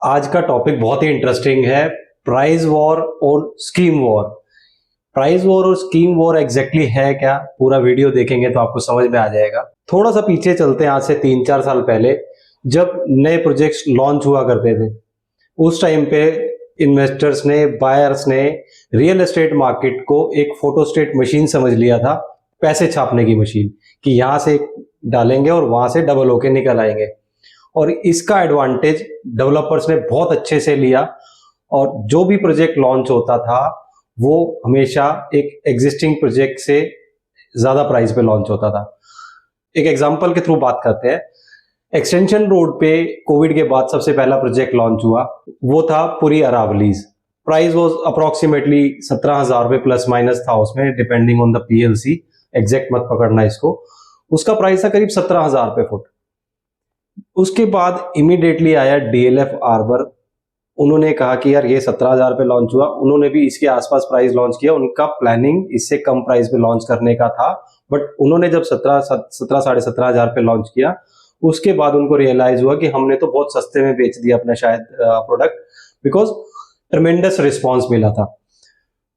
आज का टॉपिक बहुत ही इंटरेस्टिंग है। प्राइस वॉर और स्कीम वॉर। प्राइस वॉर और स्कीम वॉर एग्जैक्टली है क्या, पूरा वीडियो देखेंगे तो आपको समझ में आ जाएगा। थोड़ा सा पीछे चलते हैं, आज से 3-4 साल पहले जब नए प्रोजेक्ट्स लॉन्च हुआ करते थे, उस टाइम पे इन्वेस्टर्स ने, बायर्स ने रियल एस्टेट मार्केट को एक फोटोस्टेट मशीन समझ लिया था, पैसे छापने की मशीन, कि यहां से डालेंगे और वहां से डबल होके निकल आएंगे। और इसका एडवांटेज डेवलपर्स ने बहुत अच्छे से लिया और जो भी प्रोजेक्ट लॉन्च होता था वो हमेशा एक एग्जिस्टिंग प्रोजेक्ट से ज्यादा प्राइस पे लॉन्च होता था। एक एग्जांपल के थ्रू बात करते हैं। एक्सटेंशन रोड पे कोविड के बाद सबसे पहला प्रोजेक्ट लॉन्च हुआ, वो था Puri Aravallis. Price was approximately 17,000 रुपए प्लस माइनस था उसमें, depending on the PLC, exact मत पकड़ना इसको। उसका प्राइस था करीब 17,000 रुपए फुट। उसके बाद इमीडिएटली आया डीएलएफ आर्बर। उन्होंने कहा कि यार ये 17,000 पे लॉन्च हुआ, उन्होंने भी इसके आसपास प्राइस लॉन्च किया। उनका प्लानिंग इससे कम प्राइस पे लॉन्च करने का था, बट उन्होंने जब 17,000 पे लॉन्च किया, उसके बाद उनको रियलाइज हुआ कि हमने तो बहुत सस्ते में बेच दिया अपना शायद प्रोडक्ट, बिकॉज ट्रमेंडस रिस्पॉन्स मिला था।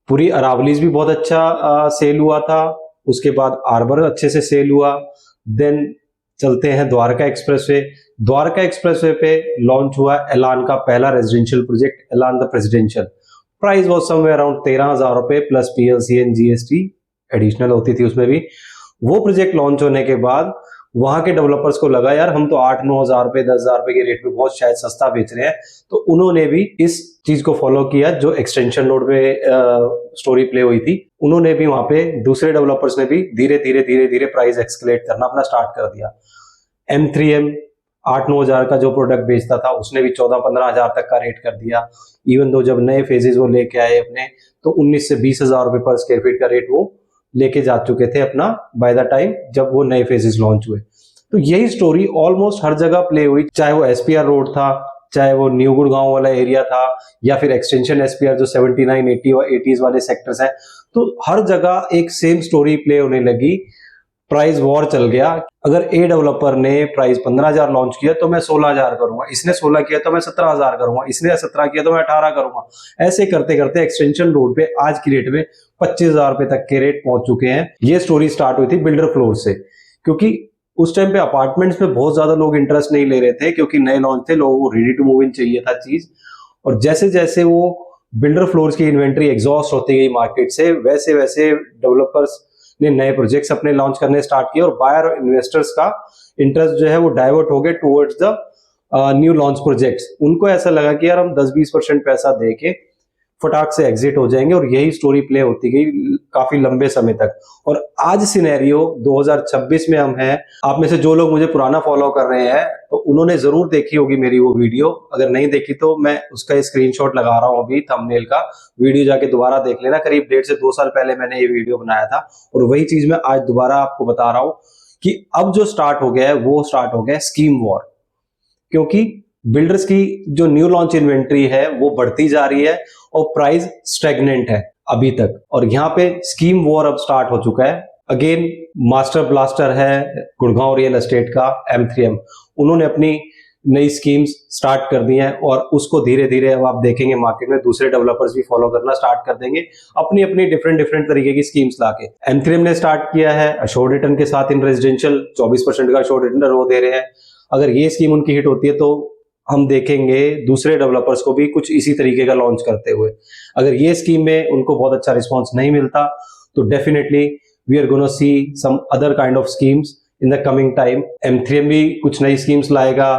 पूरी अरावलीज भी बहुत अच्छा सेल हुआ था, उसके बाद आर्बर अच्छे से सेल हुआ। देन चलते हैं द्वारका एक्सप्रेसवे। द्वारका एक्सप्रेसवे पे लॉन्च हुआ एलान का पहला रेजिडेंशियल प्रोजेक्ट, एलान the presidential. Price was somewhere around 13,000 रुपए plus PLC and GST additional होती थी उसमें भी। वो प्रोजेक्ट लॉन्च होने के बाद वहां के डेवलपर्स को लगा यार हम तो 8-9,000 रुपए 10,000 रुपए के रेट पे बहुत शायद सस्ता बेच रहे हैं, तो उन्होंने भी इस चीज को फॉलो किया जो एक्सटेंशन रोड पे स्टोरी प्ले हुई थी। उन्होंने भी वहां पे, दूसरे डेवलपर्स ने भी धीरे धीरे प्राइस एक्सकेलेट करना अपना स्टार्ट कर दिया। M3M 8-9 हजार का जो प्रोडक्ट बेचता था उसने भी 14-15 हजार तक का रेट कर दिया। इवन दो जब नए फेजेस वो लेके आए अपने, तो 19 से 20 हजार रुपए पर स्क्वायर फीट का रेट वो लेके जा चुके थे अपना बाय द टाइम जब वो नए फेजेस लॉन्च हुए। तो यही स्टोरी ऑलमोस्ट हर जगह प्ले हुई, चाहे वो एसपीआर रोड था, चाहे वो न्यू गुड़गांव वाला एरिया था, या फिर एक्सटेंशन एसपीआर जो 79, 80s वाले सेक्टर्स हैं। तो हर जगह एक सेम स्टोरी प्ले होने लगी, प्राइस वॉर चल गया। अगर ए डेवलपर ने प्राइस 15,000 लॉन्च किया तो मैं 16,000 करूंगा, इसने 16 किया तो मैं 17,000 करूंगा, इसने 17 किया तो मैं 18 करूंगा। ऐसे करते करते एक्सटेंशन रोड पे आज की डेट में 25,000 रुपए तक के रेट पहुंच चुके हैं। ये स्टोरी स्टार्ट हुई थी बिल्डर फ्लोर से, क्योंकि उस टाइम पे अपार्टमेंट्स में बहुत ज्यादा लोग इंटरेस्ट नहीं ले रहे थे, क्योंकि नए लॉन्च थे, लोगों को रेडी टू मूव इन चाहिए था चीज। और जैसे जैसे वो बिल्डर फ्लोर्स की इन्वेंट्री एग्जॉस्ट होती गई मार्केट से, वैसे वैसे डेवलपर्स ने नए प्रोजेक्ट्स अपने लॉन्च करने स्टार्ट किए और बायर और इन्वेस्टर्स का इंटरेस्ट जो है वो डाइवर्ट हो गया towards the new launch projects. उनको ऐसा लगा कि यार हम 10-20% पैसा दे के फटाक से एग्जिट हो जाएंगे, और यही स्टोरी प्ले होती गई काफी लंबे समय तक। और आज सिनेरियो 2026 में हम हैं। आप में से जो लोग मुझे पुराना फॉलो कर रहे हैं तो उन्होंने जरूर देखी होगी मेरी वो वीडियो, अगर नहीं देखी तो मैं उसका स्क्रीनशॉट लगा रहा हूं अभी थंबनेल का, वीडियो जाके दोबारा देख लेना। करीब 1.5 से 2 साल पहले मैंने ये वीडियो बनाया था, और वही चीज मैं आज दोबारा आपको बता रहा हूं कि अब जो स्टार्ट हो गया है वो स्टार्ट हो गया है स्कीम वॉर। क्योंकि बिल्डर्स की जो न्यू लॉन्च इन्वेंट्री है वो बढ़ती जा रही है और प्राइस स्टैग्नेंट है अभी तक, और यहाँ पे स्कीम वॉर अब स्टार्ट हो चुका है। अगेन मास्टर ब्लास्टर है गुड़गांव रियल एस्टेट का M3M, उन्होंने अपनी नई स्कीम्स स्टार्ट कर दी हैं, और उसको धीरे धीरे अब आप देखेंगे मार्केट में दूसरे डेवलपर्स भी फॉलो करना स्टार्ट कर देंगे, अपनी अपनी डिफरेंट तरीके की स्कीम्स लाके। M3M ने स्टार्ट किया है अश्योर्ड रिटर्न के साथ इन रेजिडेंशियल, 24% का अश्योर्ड रिटर्न वो दे रहे हैं। अगर ये स्कीम उनकी हिट होती है तो हम देखेंगे दूसरे डेवलपर्स को भी कुछ इसी तरीके का लॉन्च करते हुए। अगर ये स्कीम में उनको बहुत अच्छा रिस्पांस नहीं मिलता तो definitely we are gonna see some other kind of schemes in the coming time. M3M भी कुछ नई स्कीम्स लाएगा,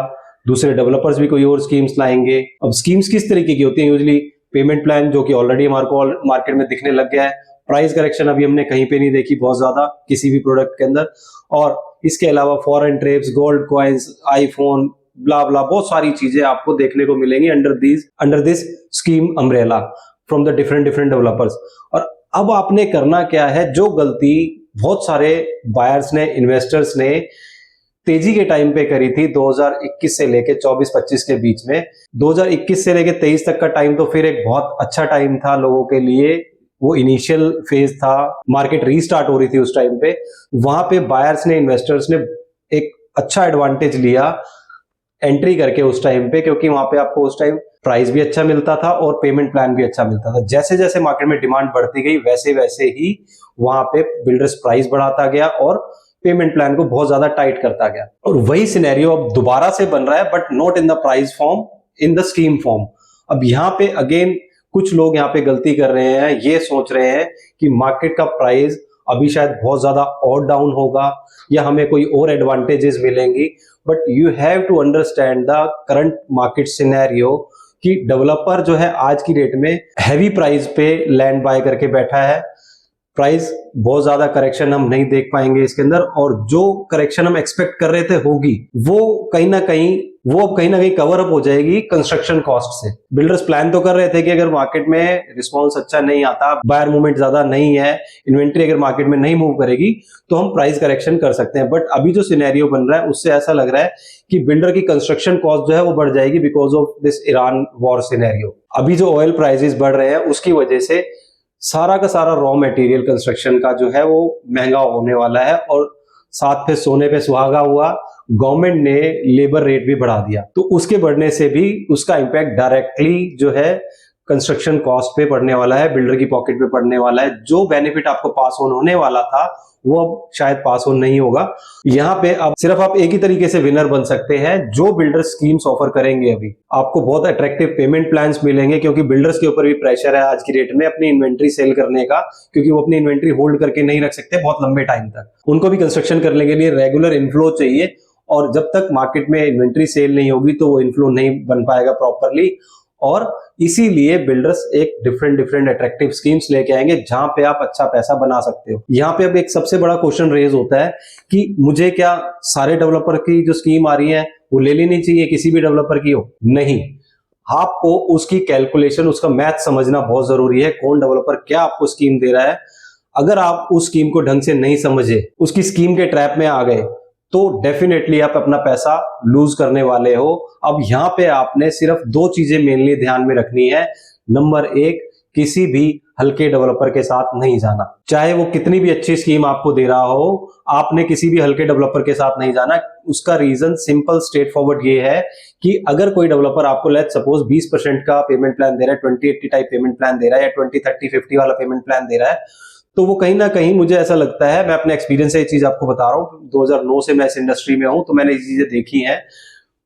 दूसरे डेवलपर्स भी कोई और स्कीम्स लाएंगे। अब स्कीम्स किस तरीके की होती हैं? यूजुअली पेमेंट प्लान, जो कि ऑलरेडी हमारे को मार्केट में दिखने लग गया है। प्राइस करेक्शन अभी हमने कहीं पे नहीं देखी बहुत ज्यादा किसी भी प्रोडक्ट के अंदर। और इसके अलावा foreign trips, gold coins, iPhone, blah blah, बहुत सारी चीजें आपको देखने को मिलेंगी under this scheme umbrella from the different developers. और अब आपने करना क्या है, जो गलती बहुत सारे बायर्स ने, इन्वेस्टर्स ने तेजी के टाइम पे करी थी 2021 से लेके 24-25 के बीच में, 2021 से लेके 23 तक का टाइम तो फिर एक बहुत अच्छा टाइम था लोगों के लिए। वो इनिशियल फेज था, मार्केट रीस्टार्ट हो रही थी उस टाइम पे। वहां पे बायर्स ने, इन्वेस्टर्स ने एक अच्छा एडवांटेज लिया एंट्री करके उस टाइम पे, क्योंकि वहां पे आपको उस टाइम प्राइस भी अच्छा मिलता था और पेमेंट प्लान भी अच्छा मिलता था। जैसे जैसे मार्केट में डिमांड बढ़ती गई वैसे वैसे ही वहां पे बिल्डर्स प्राइस बढ़ाता गया और पेमेंट प्लान को बहुत ज्यादा टाइट करता गया। और वही सिनेरियो अब दोबारा से बन रहा है, but not in the price form, in the scheme form. अब यहाँ पे अगेन कुछ लोग यहाँ पे गलती कर रहे हैं, ये सोच रहे हैं कि मार्केट का प्राइस अभी शायद बहुत ज्यादा और डाउन होगा या हमें कोई और एडवांटेजेस मिलेंगी। But you have to understand the current market scenario कि डेवलपर जो है आज की डेट में हैवी प्राइस पे लैंड बाय करके बैठा है। प्राइस बहुत ज्यादा करेक्शन हम नहीं देख पाएंगे इसके अंदर, और जो करेक्शन हम एक्सपेक्ट कर रहे थे होगी वो कहीं ना कहीं कवर अप हो जाएगी कंस्ट्रक्शन कॉस्ट से। बिल्डर्स प्लान तो कर रहे थे कि अगर मार्केट में रिस्पांस अच्छा नहीं आता, बायर मूवमेंट ज्यादा नहीं है, इन्वेंट्री अगर मार्केट में नहीं मूव करेगी तो हम प्राइस करेक्शन कर सकते हैं। बट अभी जो सिनेरियो बन रहा है उससे ऐसा लग रहा है कि बिल्डर की कंस्ट्रक्शन कॉस्ट जो है वो बढ़ जाएगी because of this Iran war scenario. अभी जो ऑयल प्राइसेस बढ़ रहे हैं उसकी वजह से सारा का सारा रॉ मटेरियल कंस्ट्रक्शन का जो है वो महंगा होने वाला है, और साथ पे सोने पे सुहागा हुआ गवर्नमेंट ने लेबर रेट भी बढ़ा दिया, तो उसके बढ़ने से भी उसका इंपैक्ट डायरेक्टली जो है कंस्ट्रक्शन कॉस्ट पे पड़ने वाला है, बिल्डर की पॉकेट पे पड़ने वाला है। जो बेनिफिट आपको पास ऑन होने वाला था वो अब शायद पास ऑन नहीं होगा। यहाँ पे अब सिर्फ आप एक ही तरीके से विनर बन सकते हैं, जो बिल्डर स्कीम्स ऑफर करेंगे। अभी आपको बहुत अट्रैक्टिव पेमेंट प्लान्स मिलेंगे, क्योंकि बिल्डर्स के ऊपर भी प्रेशर है आज की डेट में अपनी इन्वेंट्री सेल करने का, क्योंकि वो अपनी इन्वेंट्री होल्ड करके नहीं रख सकते बहुत लंबे टाइम तक। उनको भी कंस्ट्रक्शन करने के लिए रेगुलर इनफ्लो चाहिए, और जब तक मार्केट में इन्वेंट्री सेल नहीं होगी तो वो इनफ्लो नहीं बन पाएगा प्रॉपरली। और इसीलिए बिल्डर्स एक डिफरेंट अट्रैक्टिव स्कीम्स लेके आएंगे जहां पे आप अच्छा पैसा बना सकते हो। यहाँ पे अब एक सबसे बड़ा क्वेश्चन रेज होता है कि मुझे क्या सारे डेवलपर की जो स्कीम आ रही है वो ले लेनी चाहिए, किसी भी डेवलपर की हो? नहीं, आपको उसकी कैलकुलेशन, उसका मैथ समझना बहुत जरूरी है। कौन डेवलपर क्या आपको स्कीम दे रहा है, अगर आप उस स्कीम को ढंग से नहीं समझे, उसकी स्कीम के ट्रैप में आ गए, तो डेफिनेटली आप अपना पैसा लूज करने वाले हो। अब यहां पे आपने सिर्फ दो चीजें मेनली ध्यान में रखनी है। नंबर एक, किसी भी हल्के डेवलपर के साथ नहीं जाना, चाहे वो कितनी भी अच्छी स्कीम आपको दे रहा हो, आपने किसी भी हल्के डेवलपर के साथ नहीं जाना। उसका रीजन सिंपल स्ट्रेट फॉरवर्ड ये है कि अगर कोई डेवलपर आपको लेट्स सपोज 20% का पेमेंट प्लान दे रहा है, 20-80 टाइप पेमेंट प्लान दे रहा है, या 20-30-50 वाला पेमेंट प्लान दे रहा है, तो वो कहीं ना कहीं, मुझे ऐसा लगता है, मैं अपने एक्सपीरियंस से ये चीज आपको बता रहा हूँ, 2009 से मैं इस इंडस्ट्री में हूं तो मैंने ये चीजें देखी हैं।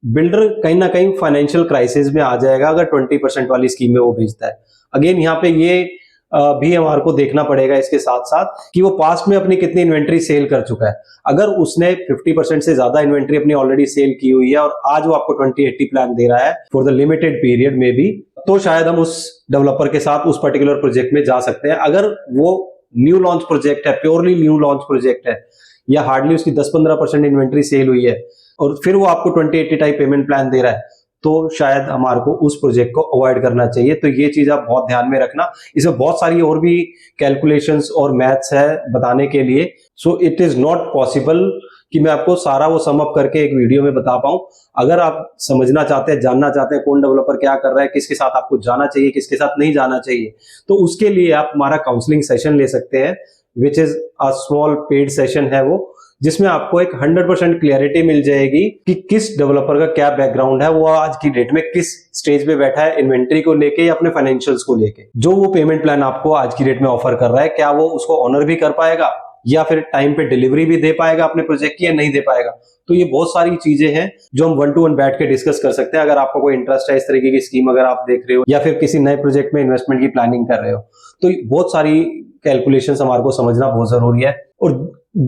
बिल्डर कहीं ना कहीं फाइनेंशियल क्राइसिस में आ जाएगा अगर 20% वाली स्कीम में वो भेजता है। अगेन यहाँ पे ये भी हमारे को देखना पड़ेगा इसके साथ साथ कि वो पास्ट में अपनी कितनी इन्वेंट्री सेल कर चुका है। अगर उसने 50% से ज्यादा इन्वेंट्री अपनी ऑलरेडी सेल की हुई है और आज वो आपको 20-80 प्लान दे रहा है फॉर द लिमिटेड पीरियड में भी, तो शायद हम उस डेवलपर के साथ उस पर्टिकुलर प्रोजेक्ट में जा सकते हैं। अगर वो न्यू लॉन्च प्रोजेक्ट है, प्योरली न्यू लॉन्च प्रोजेक्ट है, या हार्डली उसकी 10-15% इन्वेंट्री सेल हुई है और फिर वो आपको 20-80 टाइप पेमेंट प्लान दे रहा है, तो शायद हमारे को उस प्रोजेक्ट को अवॉइड करना चाहिए। तो ये चीज आप बहुत ध्यान में रखना। इसमें बहुत सारी और भी कैलकुलेशंस और मैथ्स है बताने के लिए, so it is not possible कि मैं आपको सारा वो सम अप करके एक वीडियो में बता पाऊं। अगर आप समझना चाहते हैं, जानना चाहते हैं कौन डेवलपर क्या कर रहा है, किसके साथ आपको जाना चाहिए, किसके साथ नहीं जाना चाहिए, तो उसके लिए आप हमारा काउंसलिंग सेशन ले सकते हैं, which is a small paid session है वो, जिसमें आपको एक 100% क्लियरिटी मिल जाएगी कि किस डेवलपर का क्या बैकग्राउंड है, वो आज की डेट में किस स्टेज पे बैठा है इन्वेंट्री को लेके या अपने फाइनेंशियल्स को लेके। जो वो पेमेंट प्लान आपको आज की डेट में ऑफर कर रहा है, क्या वो उसको ऑनर भी कर पाएगा या फिर टाइम पे डिलीवरी भी दे पाएगा अपने प्रोजेक्ट की या नहीं दे पाएगा। तो ये बहुत सारी चीजें हैं जो हम 1-to-1 बैठ के डिस्कस कर सकते हैं। अगर आपको कोई इंटरेस्ट है इस तरीके की स्कीम अगर आप देख रहे हो या फिर किसी नए प्रोजेक्ट में इन्वेस्टमेंट की प्लानिंग कर रहे हो, तो बहुत सारी कैलकुलेशंस हमारे को समझना बहुत जरूरी है। और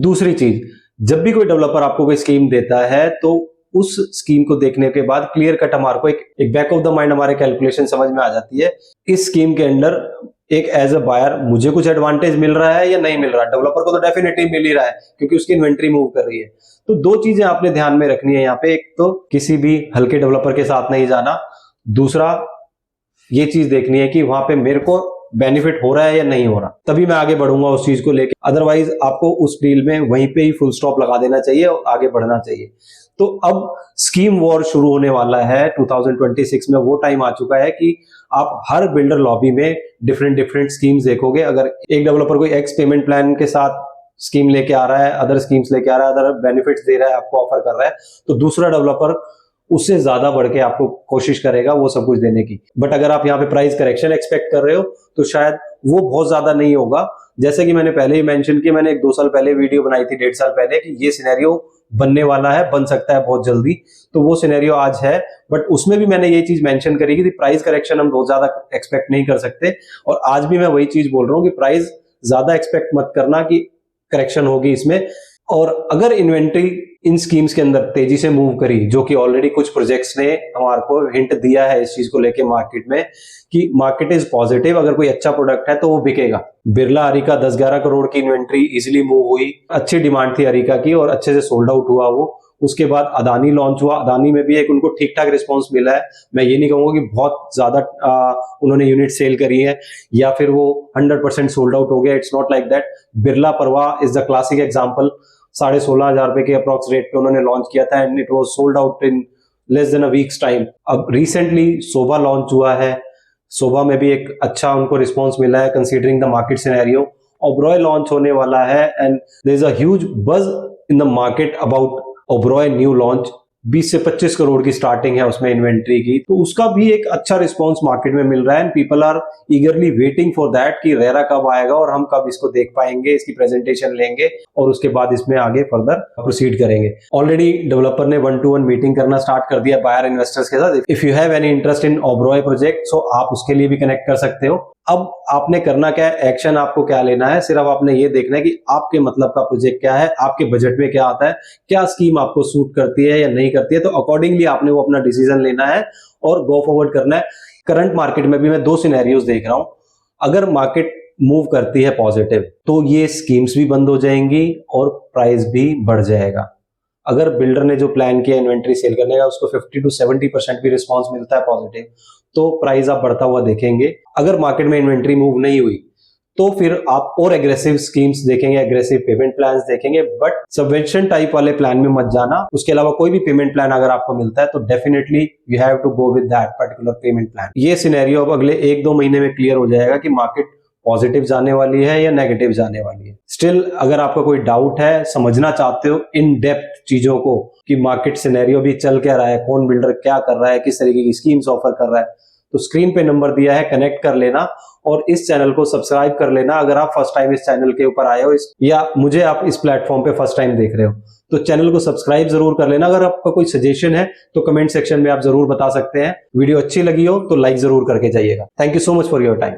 दूसरी चीज, जब भी कोई डेवलपर आपको कोई स्कीम देता है तो उस स्कीम को देखने के बाद क्लियर कट हमारे को एक बैक ऑफ द माइंड हमारे कैलकुलेशन समझ में आ जाती है, इस स्कीम के अंदर एक एज अ बायर मुझे कुछ एडवांटेज मिल रहा है या नहीं मिल रहा है। डेवलपर को तो डेफिनेटली मिल ही रहा है क्योंकि उसकी इन्वेंट्री मूव कर रही है। तो दो चीजें आपने ध्यान में रखनी है यहाँ पे, एक तो किसी भी हल्के डेवलपर के साथ नहीं जाना, दूसरा ये चीज देखनी है कि वहां पे मेरे को बेनिफिट हो रहा है या नहीं हो रहा, तभी मैं आगे बढ़ूंगा उस चीज को लेके। अदरवाइज आपको उस डील में वहीं पे ही फुल स्टॉप लगा देना चाहिए और आगे बढ़ना चाहिए। तो अब स्कीम वॉर शुरू होने वाला है 2026 में। वो टाइम आ चुका है कि आप हर बिल्डर लॉबी में डिफरेंट स्कीम्स देखोगे। अगर एक डेवलपर कोई एक्स पेमेंट प्लान के साथ स्कीम लेके आ रहा है, अदर स्कीम्स लेके आ रहा है, अदर बेनिफिट्स दे रहा है, आपको ऑफर कर रहा है, तो दूसरा डेवलपर उससे ज्यादा बढ़ के आपको कोशिश करेगा वो सब कुछ देने की। बट अगर आप यहाँ पे प्राइस करेक्शन एक्सपेक्ट कर रहे हो तो शायद वो बहुत ज्यादा नहीं होगा। जैसे कि मैंने पहले ही मेंशन किया, मैंने 1-2 साल पहले वीडियो बनाई थी, 1.5 साल पहले, कि ये सिनेरियो बनने वाला है, बन सकता है बहुत जल्दी। तो वो सिनेरियो आज है, बट उसमें भी मैंने ये चीज मेंशन करी कि प्राइस करेक्शन हम बहुत ज्यादा एक्सपेक्ट नहीं कर सकते। और आज भी मैं वही चीज बोल रहा हूँ कि प्राइस ज्यादा एक्सपेक्ट मत करना कि करेक्शन होगी इसमें। और अगर इन्वेंट्री इन स्कीम्स के अंदर तेजी से मूव करी, जो कि ऑलरेडी कुछ प्रोजेक्ट्स ने हमारे को हिंट दिया है इस चीज को लेके मार्केट में कि मार्केट इज पॉजिटिव, अगर कोई अच्छा प्रोडक्ट है तो वो बिकेगा। बिरला अरिका 10-11 करोड़ की इन्वेंट्री इजीली मूव हुई, अच्छी डिमांड थी अरिका की और अच्छे से सोल्ड आउट हुआ वो। उसके बाद अदानी लॉन्च हुआ, अदानी में भी एक उनको ठीक ठाक रिस्पॉन्स मिला है। मैं ये नहीं कहूंगा कि बहुत ज्यादा उन्होंने यूनिट सेल करी है या फिर वो 100% सोल्ड आउट हो गया, it's not like that. Birla परवा इज द क्लासिक एग्जाम्पल, 16,500 रुपए के अप्रॉक्स रेट पे उन्होंने लॉन्च किया था and it was sold out in less than a weeks time. अब रिसेंटली सोभा लॉन्च हुआ है, सोभा में भी एक अच्छा उनको रिस्पॉन्स मिला है considering the market scenario. Oberoi launch होने वाला है and there is a huge buzz in the market about Oberoi new launch. 20 से 25 करोड़ की स्टार्टिंग है उसमें इन्वेंट्री की, तो उसका भी एक अच्छा रिस्पॉन्स मार्केट में मिल रहा है and people are eagerly waiting for that कि रेरा कब आएगा और हम कब इसको देख पाएंगे, इसकी प्रेजेंटेशन लेंगे और उसके बाद इसमें आगे फर्दर प्रोसीड करेंगे। ऑलरेडी डेवलपर ने 1-to-1 मीटिंग करना स्टार्ट कर दिया बायर इन्वेस्टर्स के साथ। If you have any interest in Oberoi project so आप उसके लिए भी कनेक्ट कर सकते हो। अब आपने करना क्या है, एक्शन आपको क्या लेना है, सिर्फ आपने ये देखना है कि आपके मतलब का प्रोजेक्ट क्या है, आपके बजट में क्या आता है, क्या स्कीम आपको सूट करती है या नहीं करती है, तो अकॉर्डिंगली आपने वो अपना डिसीजन लेना है और गो फॉरवर्ड करना है। करंट मार्केट में भी मैं 2 सिनेरियोज देख रहा हूं। अगर मार्केट मूव करती है पॉजिटिव तो ये स्कीम्स भी बंद हो जाएंगी और प्राइस भी बढ़ जाएगा। अगर बिल्डर ने जो प्लान किया इन्वेंट्री सेल करने का उसको 50 to 70% भी रिस्पॉन्स मिलता है पॉजिटिव तो प्राइस आप बढ़ता हुआ देखेंगे। अगर मार्केट में इन्वेंट्री मूव नहीं हुई तो फिर आप और एग्रेसिव स्कीम्स देखेंगे, एग्रेसिव पेमेंट प्लान्स देखेंगे, बट सबवेंशन टाइप वाले प्लान में मत जाना। उसके अलावा कोई भी पेमेंट प्लान अगर आपको मिलता है तो definitely you have to go with that particular payment plan. ये सिनेरियो अब अगले 1-2 महीने में क्लियर हो जाएगा कि मार्केट पॉजिटिव जाने वाली है या नेगेटिव जाने वाली है। स्टिल अगर आपका कोई डाउट है, समझना चाहते हो इन डेप्थ चीजों को कि मार्केट सिनेरियो भी चल क्या रहा है, कौन बिल्डर क्या कर रहा है, किस तरीके की स्कीम्स ऑफर कर रहा है, तो स्क्रीन पे नंबर दिया है, कनेक्ट कर लेना और इस चैनल को सब्सक्राइब कर लेना। अगर आप फर्स्ट टाइम इस चैनल के ऊपर आए हो या मुझे आप इस प्लेटफॉर्म पे फर्स्ट टाइम देख रहे हो तो चैनल को सब्सक्राइब जरूर कर लेना। अगर आपका कोई सजेशन है तो कमेंट सेक्शन में आप जरूर बता सकते हैं। वीडियो अच्छी लगी हो तो लाइक जरूर करके जाइएगा। Thank you so much for your time.